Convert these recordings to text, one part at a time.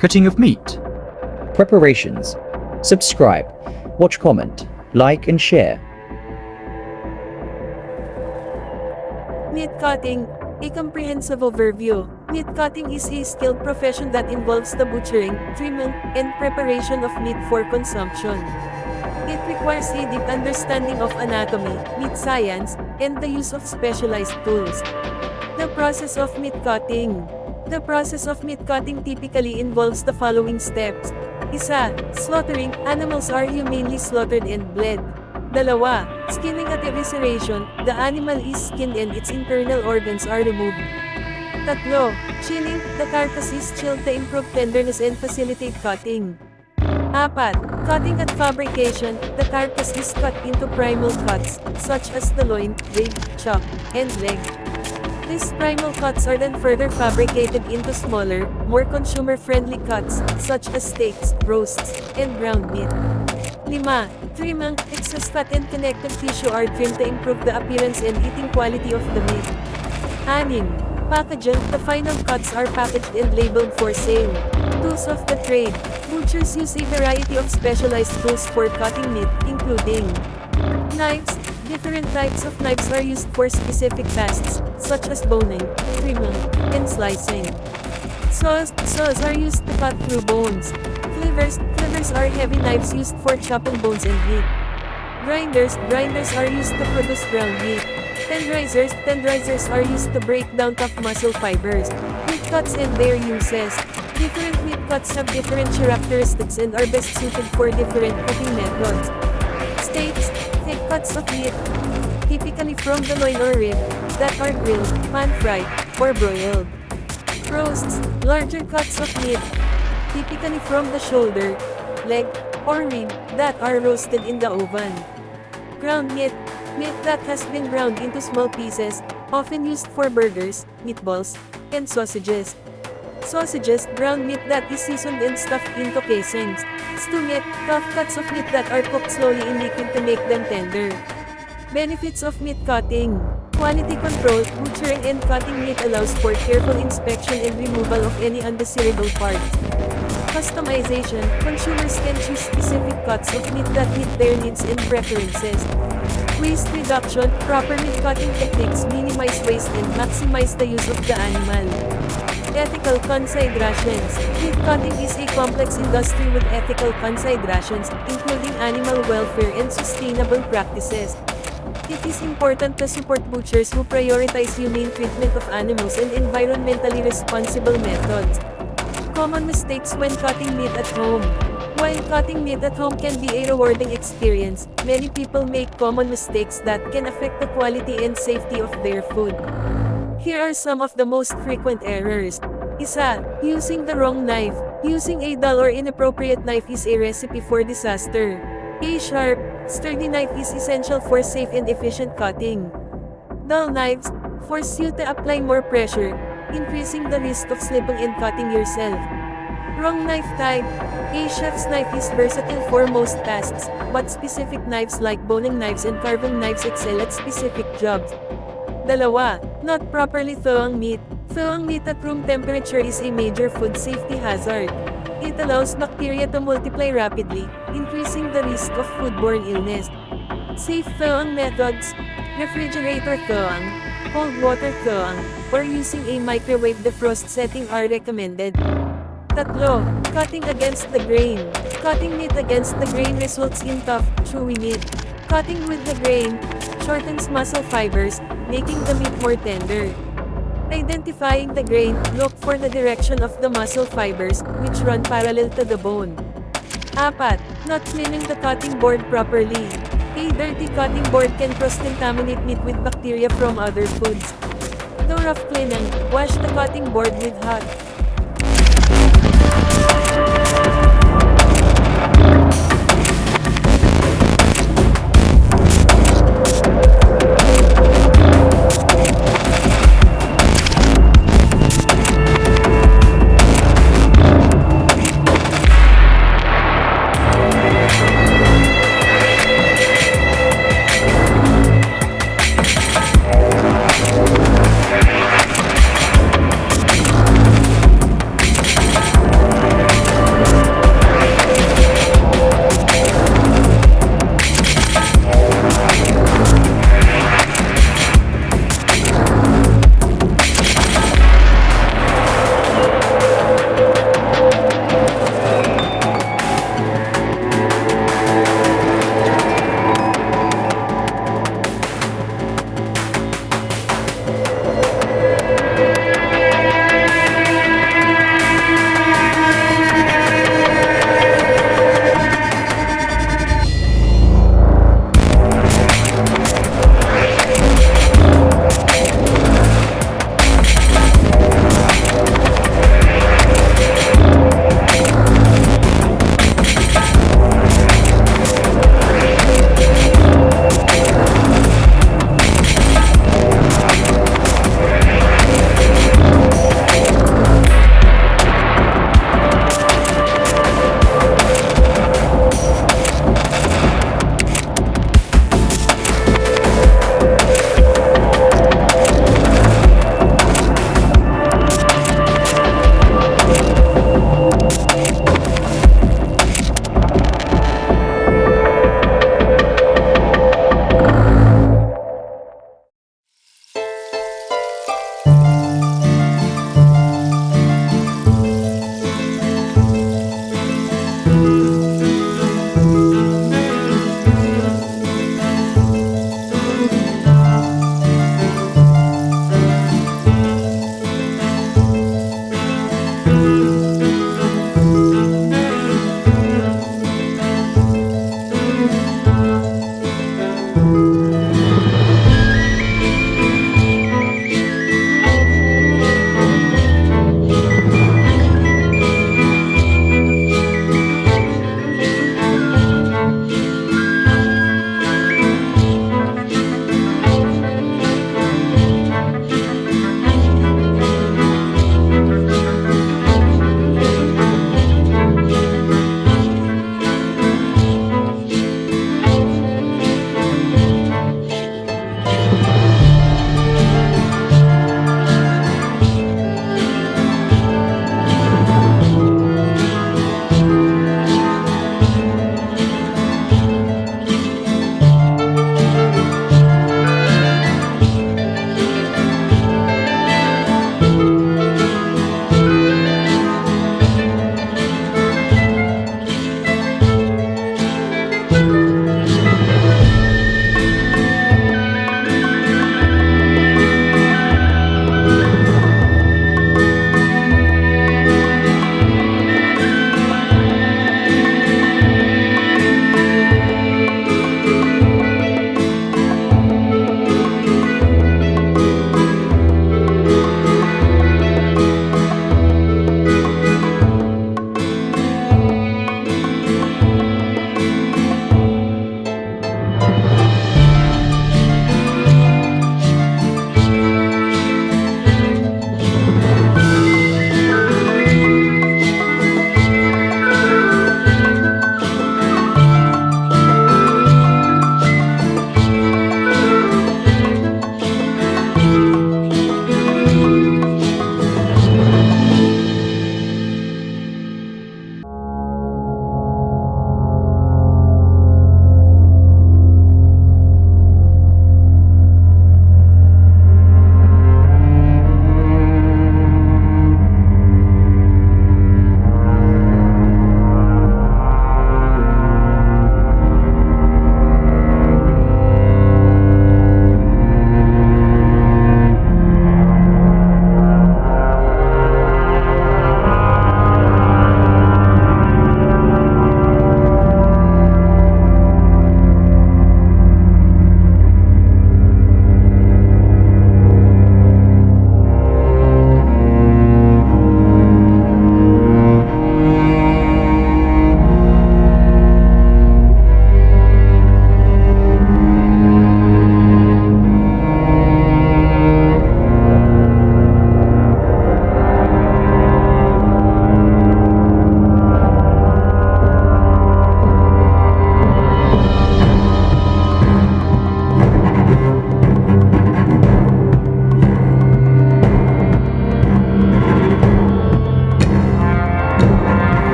Cutting of meat. Preparations. Subscribe, watch, comment, like and share. Meat cutting, a comprehensive overview. Meat cutting is a skilled profession that involves the butchering, trimming, and preparation of meat for consumption. It requires a deep understanding of anatomy, meat science, and the use of specialized tools. The process of meat cutting. The process of meat cutting typically involves the following steps. Isa, slaughtering. Animals are humanely slaughtered and bled. Dalawa, skinning. At evisceration, the animal is skinned and its internal organs are removed. Tatlo, chilling. The carcass is chilled to improve tenderness and facilitate cutting. Apat, cutting. At fabrication, the carcass is cut into primal cuts, such as the loin, rib, chop, and leg. These primal cuts are then further fabricated into smaller, more consumer-friendly cuts, such as steaks, roasts, and ground meat. 5. Trimming. Excess fat and connective tissue are trimmed to improve the appearance and eating quality of the meat. 6. Packaging. The final cuts are packaged and labeled for sale. Tools of the trade. Butchers use a variety of specialized tools for cutting meat, including knives. Different types of knives are used for specific tasks, such as boning, trimming, and slicing. Saws. Saws are used to cut through bones. Cleavers. Cleavers are heavy knives used for chopping bones and meat. Grinders. Grinders are used to produce ground meat. Tenderizers. Tenderizers are used to break down tough muscle fibers. Meat cuts and their uses. Different meat cuts have different characteristics and are best suited for different cooking methods. Steaks. Thick cuts of meat, typically from the loin or rib, that are grilled, pan-fried, or broiled. Roasts. Larger cuts of meat, typically from the shoulder, leg, or rib, that are roasted in the oven. Ground meat. Meat that has been ground into small pieces, often used for burgers, meatballs, and sausages. Sausages. Ground meat that is seasoned and stuffed into casings. Stew meat. Tough cuts of meat that are cooked slowly in liquid to make them tender. Benefits of meat cutting. Quality control. Butchering and cutting meat allows for careful inspection and removal of any undesirable parts. Customization. Consumers can choose specific cuts of meat that meet their needs and preferences. Waste reduction. Proper meat cutting techniques minimize waste and maximize the use of the animal. Ethical considerations. Meat cutting is a complex industry with ethical considerations, including animal welfare and sustainable practices. It is important to support butchers who prioritize humane treatment of animals and environmentally responsible methods. Common mistakes when cutting meat at home. While cutting meat at home can be a rewarding experience, many people make common mistakes that can affect the quality and safety of their food. Here are some of the most frequent errors. Isa, using the wrong knife. Using a dull or inappropriate knife is a recipe for disaster. A sharp, sturdy knife is essential for safe and efficient cutting. Dull knives force you to apply more pressure, increasing the risk of slipping and cutting yourself. Wrong knife type. A chef's knife is versatile for most tasks, but specific knives like boning knives and carving knives excel at specific jobs. Dalawa, not properly thawing meat. Thawing meat at room temperature is a major food safety hazard. It allows bacteria to multiply rapidly, increasing the risk of foodborne illness. Safe thawing methods. Refrigerator thawing, cold water thawing, or using a microwave defrost setting are recommended. Tatlo, cutting against the grain. Cutting meat against the grain results in tough, chewy meat. Cutting with the grain shortens muscle fibers, making the meat more tender. Identifying the grain, look for the direction of the muscle fibers, which run parallel to the bone. Apat, not cleaning the cutting board properly. A dirty cutting board can cross-contaminate meat with bacteria from other foods. Though rough cleaning, wash the cutting board with hot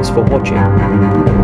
Thanks for watching.